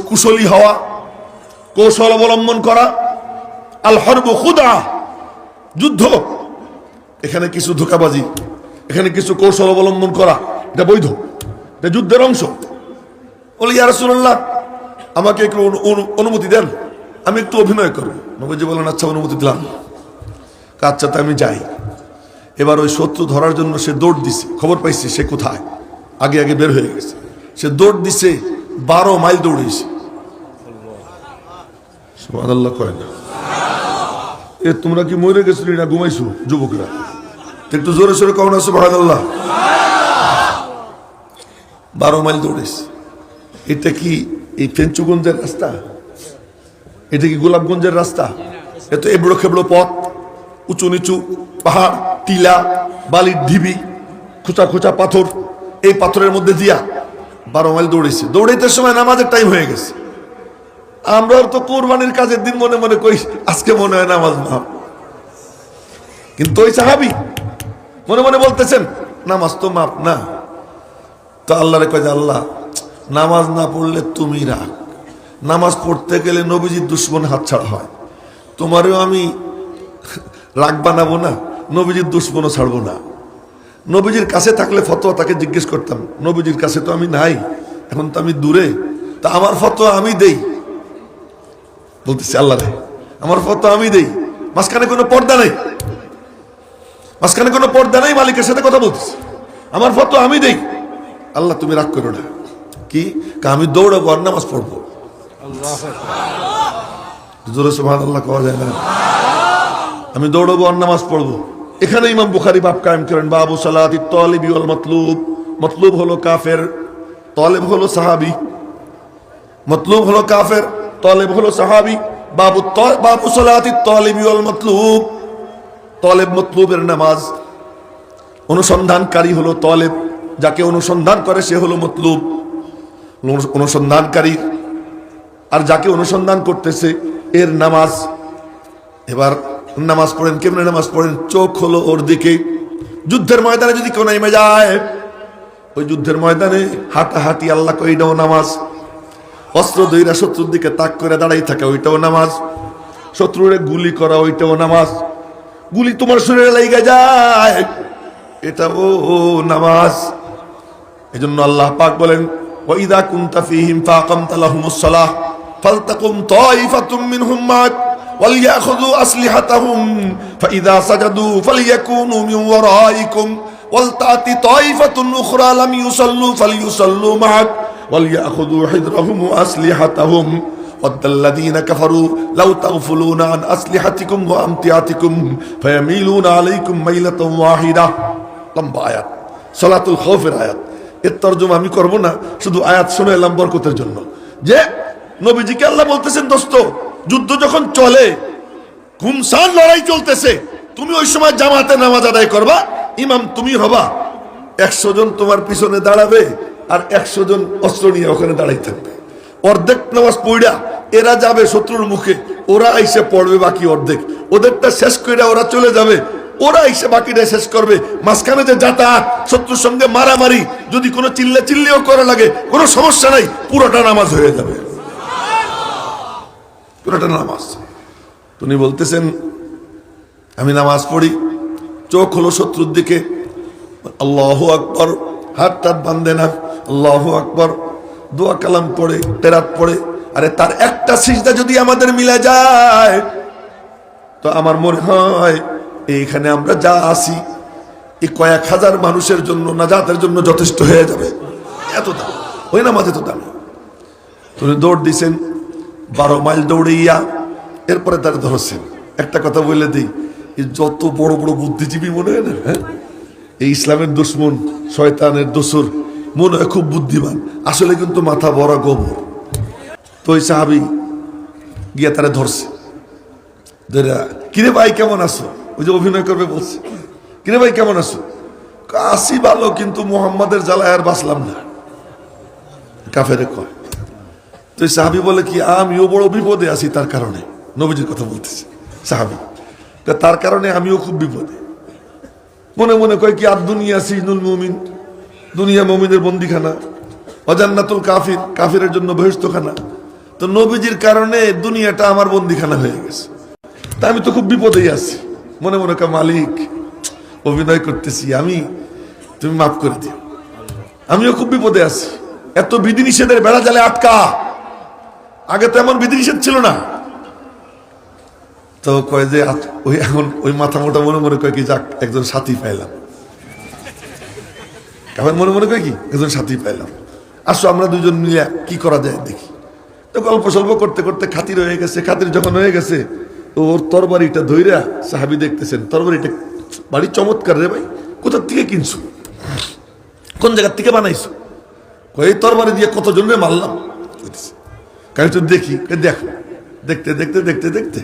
কুশলী হওয়া, কৌশল অবলম্বন করা। আল হরব খুদা, যুদ্ধ, এখানে কিছু ধোঁকাবাজি, এখানে কিছু কৌশল অবলম্বন করা, এটা বৈধ, এটা যুদ্ধের অংশ। বলি ইয়া রাসূলুল্লাহ, আমাকে একটু অনুমতি দেন, আমি একটু অভিনয় করব। নবীজি বলেন আচ্ছা অনুমতি দিলাম। আচ্ছা তা আমি যাই। এবার ওই শত্রু ধরার জন্য সে দৌড় দিছে, খবর পাইছে সে কোথায়, আগে আগে বের হয়ে গেছে। সে দৌড় দিছে, 12 মাইল দৌড়েছে। সুবহানাল্লাহ কয় না? এ তোমরা কি মরে গেছো না ঘুমাইছো যুবকরা? একটু জোরে সোরে কও না সুবহানাল্লাহ। 12 মাইল দৌড়েছে। এটা কি এই ফেঞ্চুগঞ্জের রাস্তা? এটা কি গোলাপগঞ্জের রাস্তা? এত এবড়ো খেবড়ো পথ, উঁচু নিচু পাহাড়, টিলা, বালির ঢিবি, খোঁচা খোঁচা পাথর, এই পাথরের মধ্যে দিয়া 12 মাইল দৌড়েছে। দৌড়াইতে সময় নামাজের টাইম হয়ে গেছে। আমরা তো কোরবানির কাজের দিন মনে মনে কই আজকে মনে হয় নামাজ মাপ, কিন্তু ওই সাহাবী মনে মনে বলতেছেন নামাজ তো মাপ না। তো আল্লাহরে কয় যে আল্লাহ, নামাজ না পড়লে তুমি রাখ, নামাজ পড়তে গেলে নবীজির দুশ্মন হাতছাড়া হয়, তোমারও আমি রাগ বানাবো না, নবীজির দুশ্মনও ছাড়বো না। নবীজির কাছে থাকলে ফতোয়া তাকে জিজ্ঞেস করতাম, নবীজির কাছে তো আমি নাই, এখন তো আমি দূরে, তা আমার ফতোয়া আমি দেই। বলতেছি আল্লাহ রে, আমার ফতোয়া আমি দেই, মাঝখানে কোনো পর্দা নেই, মাঝখানে কোনো পর্দা নেই, মালিকের সাথে কথা বলতেছি, আমার ফতোয়া আমি দেই। আল্লাহ তুমি রাগ করো না। কি আমি দৌড়াবো আর নামাজ পড়বো? জোরে সুবহানাল্লাহ কওয়া যায় না? আমি দৌড়াবো আর নামাজ পড়বো। এখানে ইমাম বুখারী বাব কায়েম করেন, বাবু সালাতিত তালিবি ওয়াল মাতলুব। মতলুব হলো কাফের, তালেব হলো সাহাবী। মতলুব হলো কাফের, তালেব হলো সাহাবী। বাবু সালাতিত তালিবি ওয়াল মাতলুব। তালেব মতলুবের নামাজ, অনুসন্ধানকারী হলো তালেব, যাকে অনুসন্ধান করে সে হলো মতলুব, অনুসন্ধানকারী, আর যাকে অনুসন্ধান করতেছে এর নামাজ। এবার নামাজ পড়েন, কেমনে নামাজ পড়েন? চোখ হলো ওর দিকে। যুদ্ধের ময়দানে যদি কেউ নেমে যায়, ওই যুদ্ধের ময়দানে হাঁটাহাঁটি আল্লাহ কয় এটাও নামাজ। অস্ত্র ধইরা শত্রুর দিকে তাক করে দাঁড়াই থাকা ওইটাও নামাজ। শত্রুরে গুলি করা ওইটাও নামাজ। গুলি তোমার শরীরে লাগা যায়, এটাও নামাজ। এজন্য আল্লাহ পাক বলেন ওয়াইদা কুনতা ফীহিম ফাআকামতা লাহুমুস সালাহ ফালতাকুম তাইফাতুম মিনহুম মা'ক ওয়ালিয়াখুযু আসলিহাতাহুম ফাইদা সাজাদু ফালিয়াকুনু মিন ওয়ারাইকুম ওয়ালতাতি তাইফাতুন উখরা লাম ইউসাল্লু ফালিয়ুসাল্লু মা'ক ওয়ালিয়াখুযু হিদরাহুম ওয়া আসলিহাতাহুম ওয়াল্লাযীনা কাফারু লাউ তাগফুলুনা আন আসলিহাতিকুম ওয়া আমতিয়াতিকুম ফায়ামিলুনা আলাইকুম মাইলাতান ওয়াহিদা। লম্বা আয়াত, সালাতুল খাউফের আয়াত। এর তরজমা আমি করব না, শুধু আয়াত শুনে এলাম বরকতের জন্য। যে নবীজিকে আল্লাহ বলতেছেন দোস্ত, যুদ্ধ যখন চলে, ঘুমসান লড়াই চলতেছে, তুমি ওই সময় জামাতে নামাজ আদায় করবা, ইমাম তুমি হবা, 100 জন তোমার পিছনে দাঁড়াবে আর 100 জন অস্ত্র নিয়ে ওখানে দাঁড়াই থাকবে। অর্ধেক নামাজ পড়া এরা যাবে শত্রুর মুখে, ওরা এসে পড়বে বাকি অর্ধেক, ওদেরটা শেষ করে ওরা চলে যাবে, ওরা এসে বাকিটা শেষ করবে। মাঝখানে যে যাতায়াত, শত্রুর সঙ্গে মারামারি, যদি কোনো চিল্লিও করা লাগে কোনো সমস্যা নাই, পুরোটা নামাজ হয়ে যাবে, পুরোটা নামাজ। তিনি বলতেছেন আমি নামাজ পড়ি, চোখ হলো শত্রুর দিকে, আল্লাহু আকবার, হাত টাত বান্ধে না, আল্লাহু আকবার, দোয়া কালাম পড়ে, তেরাত পড়ে। আরে তার একটা সিজদা যদি আমাদের মিলে যায়, তো আমার মনে হয় এইখানে আমরা যা আসি এই কয়েক হাজার মানুষের জন্য, নাজাতের জন্য যথেষ্ট হয়ে যাবে। এত দাম ওই নামাজ, এত দাম। তুমি দৌড় দিছেন 12 মাইল দৌড়াইয়া, এরপরে তারা ধরছেন। একটা কথা বলে দিই, যত বড় বড় বুদ্ধিজীবী মনে হয় না, হ্যাঁ, এই ইসলামের দুশ্মন, শয়তানের দোসর মনে হয় খুব বুদ্ধিমান, আসলে কিন্তু মাথা ভরা গোবর। তো ওই সাহাবী গিয়া তারা ধরছে, কিরে ভাই কেমন আছো? ওই যে অভিনয় করবে বলছে, কিরে ভাই কেমন আছো? আসি ভালো, কিন্তু মুহাম্মাদের জ্বালায় আর বাঁচলাম না, কাফেরে কয়। তো সাহাবী বলে কি আমিও বড় বিপদে আছি, তার কারণে নবীজির কথা বলতেছে সাহাবী, তার কারণে আমিও খুব বিপদে। মনে মনে কয় কি আর দুনিয়া সিজনুল মুমিন, দুনিয়া মুমিনের বন্দিখানা, অজান্নাতুল কাফির, কাফিরের জন্য বেহেশতখানা। তো নবীজির কারণে দুনিয়াটা আমার বন্দিখানা হয়ে গেছে। তা আমি তো খুব বিপদেই আছি, মনে মনে কা মালিক অভিনয় করতেছি আমি, তুমি মাফ করে দিও, আমিও খুব বিপদে আছি। এত বিধিনিষেধের বেড়া জালে আটকা, আগে তো এমন বিধিনিষেধ ছিল না। তো কয় যে ওই এখন ওই মাথা মোটা মনে মনে কয় কি যাক একজন সাথী পাইলাম, এখন মনে মনে কয় কি একজন সাথী পাইলাম, আসো আমরা দুজন মিলে কি করা যায় দেখি। তো গল্প সল্প করতে করতে খাতির হয়ে গেছে। খাতির যখন হয়ে গেছে তো ওর তরবারিটা ধইরা সাহাবী দেখতেছেন, তরবারিটা বাড়ি চমৎকার রে ভাই, কোথার থেকে কিনছো, কোন জায়গার থেকে বানাইছো? এই তরবারি দিয়ে কতজনরে মারলাম। কারণ তো দেখি, দেখো, দেখতে দেখতে দেখতে দেখতে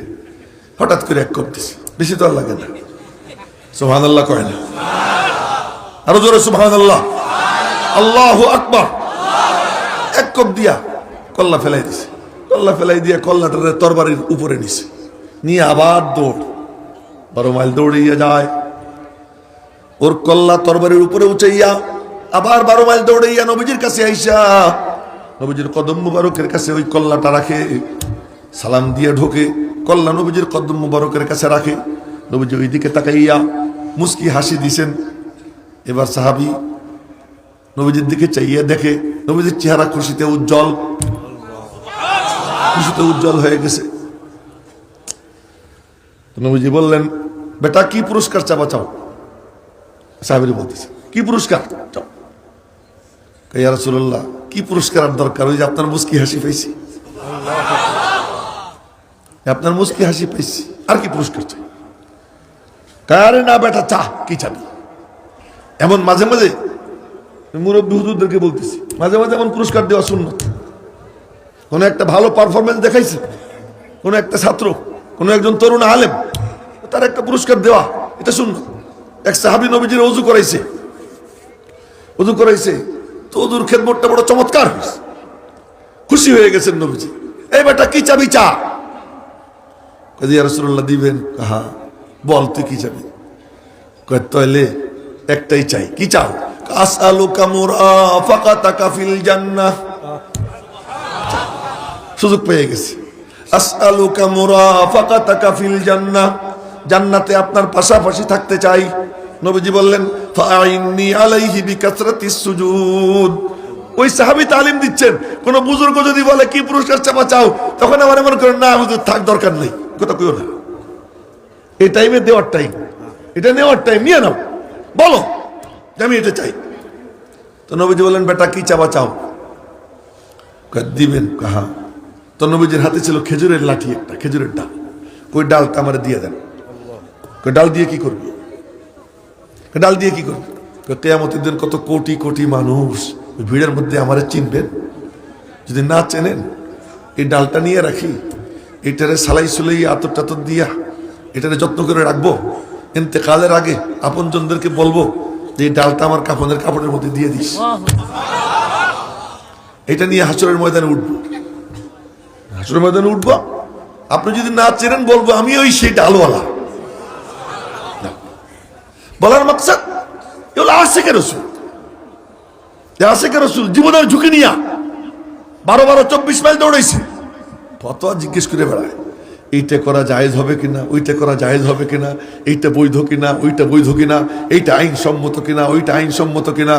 হঠাৎ করে এক কপ দিছে, বেশি তো আর লাগে না। সুবহানাল্লাহ কয় না? আরো জোরে সুবহানাল্লাহ, আল্লাহু আকবার। এক কপ দিয়া কল্লা ফেলাই দিছে, কল্লা ফেলাই দিয়া কল্লাটারে তরবারির উপরে নিছে, নিয়ে আবার দৌড়, 12 মাইল দৌড়িয়ে যায়। ওর কল্লা তরবারির উপরে উঠাইয়া আবার 12 মাইল দৌড়াইয়া নবীজির কাছে আইসা নবীজির কদম মুবারকের কাছে ওই কল্লাটা রাখে, সালাম দিয়ে ঢোকে, কল্লা নবীজির কদম মুবারকের কাছে রাখে। নবীজি ওই দিকে তাকাইয়া মুস্কি হাসি দিছেন। এবার সাহাবী নবীজির দিকে চাইয়া দেখে নবীজির চেহারা খুশিতে উজ্জ্বল, খুশিতে উজ্জ্বল হয়ে গেছে। নবীজি বললেন, বেটা কি পুরস্কার চাবা চাও? সাহাবী বলতেছে, কি পুরস্কার চাও? ইয়া রাসূলুল্লাহ, কি পুরস্কার আর দরকার? ওই যে আপনার মুস্কি হাসি পাইছি, আপনার মুস্কি হাসি পাইছি, আর কি পুরস্কার চাই? কারে না বেটা, চা কি চাবি? এমন মাঝে মাঝে মুরব্বী হুজুরদেরকে বলতেছি, মাঝে মাঝে এমন পুরস্কার দেওয়া সুন্নাত। কোন একটা ভালো পারফরমেন্স দেখাইছে কোন একটা ছাত্র, কোন একজন তরুণ আলেম, তার একটা পুরস্কার দেওয়া, এটা সুন্নাত। এক সাহাবী নবীজির ওযু করাইছে, ওযু করাইছে তো ওযুর খেদমতটা বড় চমৎকার হয়েছে, খুশি হয়ে গেছেন নবীজি। এই বেটা কি চাবি, চা? কয় ইয়া রাসূলুল্লাহ দিবেন? হ্যাঁ, বল তুই কি চাবি? কয় তাইলে একটাই চাই। কি চাও? আসআলুকা মুরাফাকাতাকা ফিল জান্নাহ। সুযোগ পেয়ে গেছে। আসআলুকা মুরাফাকাতাকা ফিল জান্নাহ, জান্নাতে আপনার পাশাপাশি থাকতে চাই। নবীজি বললেন, ফাআইন্নি আলাইহি বিকাসরাতিস সুজুদ। ওই সাহাবী তালিম দিচ্ছেন, কোন বুজুর্গ যদি বলে কি পুরস্কার চাপা চাও, তখন আমার মনে করেন না হুজুর থাক, দরকার নেই, কথা কইও না। এই টাইমে দেওয়ার টাইম, এটা নেওয়ার টাইম, নিয়ে নাও, বলো আমি এটা চাই। তো নবীজি বললেন, বেটা কি চাবা চাও? দিবেন? কাহা। তো নবীজির হাতে ছিল খেজুরের লাঠি, একটা খেজুরের ডাল, ওই ডালটা আমার দিয়ে দেন। ডাল দিয়ে কি করবি? ডাল দিয়ে কি করবি? কিয়ামতের দিন কত কোটি কোটি মানুষ ওই ভিড়ের মধ্যে আমার চিনবেন, যদি না চেনেন এই ডালটা নিয়ে রাখি, এটারে সালাই সুলাই আতর টাতর দিয়া এটারে যত্ন করে রাখবো, ইন্তেকালের আগে আপনজনদেরকে বলবো যে এই ডালটা আমার কাফনের কাপড়ের মধ্যে দিয়ে দিস। এটা নিয়ে হাসরের ময়দানে উঠবো, হাসরের ময়দানে উঠবো। আপনি যদি না চেনেন বলবো আমি ওই সেই ডালওয়ালা। বলার মাকসাদ এগুলো আশিকে রাসূল, আশিকে রাসূল জীবনের ঝুঁকি নিয়া 12-24 মাইল দৌড়াইছে, ফতোয়া জিজ্ঞেস করে বেড়ায়, এইটা করা জায়েজ হবে কিনা, ওইটা করা জায়েজ হবে কিনা, এইটা বৈধ কিনা, ওইটা বৈধ কিনা, এইটা আইনসম্মত কিনা, ওইটা আইনসম্মত কিনা।